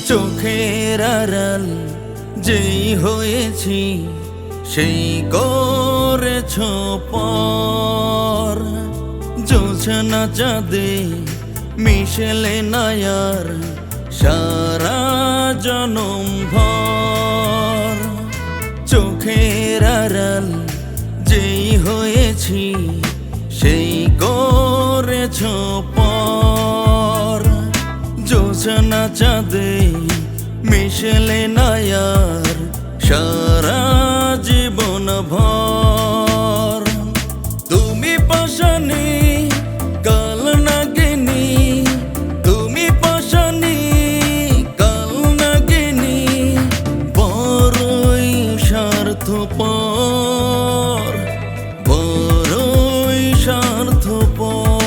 চোখের আড়াল যেই হয়েছি সেই করেছ পর। জোছনা চাঁদে মিশেলে নায়ার সারা জনম ভর। চোখের আড়াল যেই হয়েছি সেই করেছ পর। জোছনা চাঁদে মিশেলে নায়ার সারা জীবন ভর। তুমি পাশানি কাল নাগিনী, তুমি পাশানি কাল নাগিনী, বড়ই স্বার্থপর, বড়ই স্বার্থপর।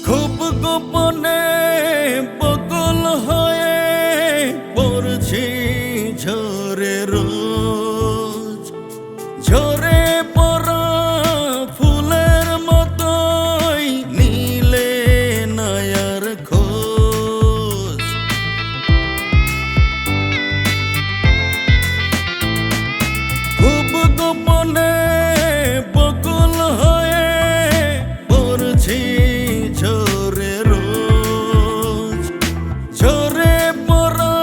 খুব গোপনে বকুল হয়ে পড়ছি ঝরে রোজ। ঝরে পড়া ফুলের মতোই নীলে নায়ার খোঁজ। খুব গোপনে বকুল হয়ে পড়ছি ঝরে রোজ। ঝরে পড়া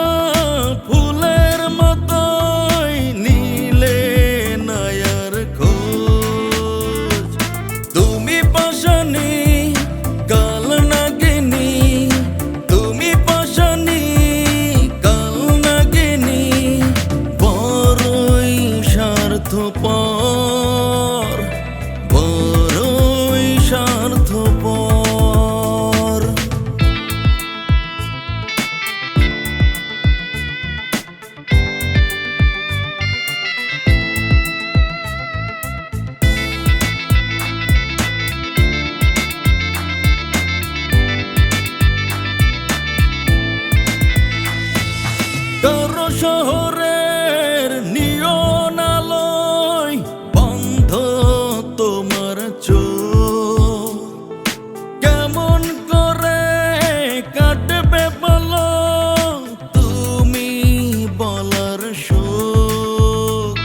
ফুলের মতোই নীলে নায়ার খোঁজ। তুমি পাশানি কাল নাগিনী, তুমি পাশানি কাল নাগিনী, বড়ই স্বার্থপর, বড়ই স্বার্থপর। কারো শহরের নিয়ন আলোয় বন্ধ তোমার চোখ। কেমন করে কাটবে বলো তুমি বলার শোক।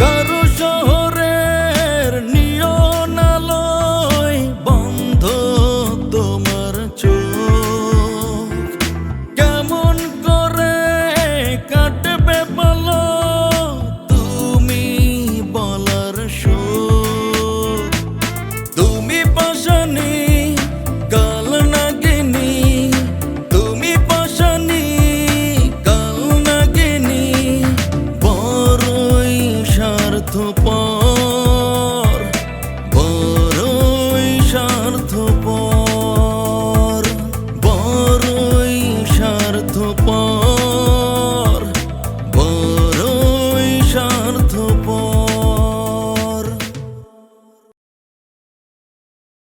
কারো শহরের নিয়ন আলোয় বন্ধ তোমার চোখ। কেমন করে কাটবে বলো তুমি বলার শোক। তুমি পাশানি কাল নাগিনী, তুমি পাশানি কাল নাগিনী, বড়ই স্বার্থপর, বড়ই স্বার্থপর, বড়ই স্বার্থপর।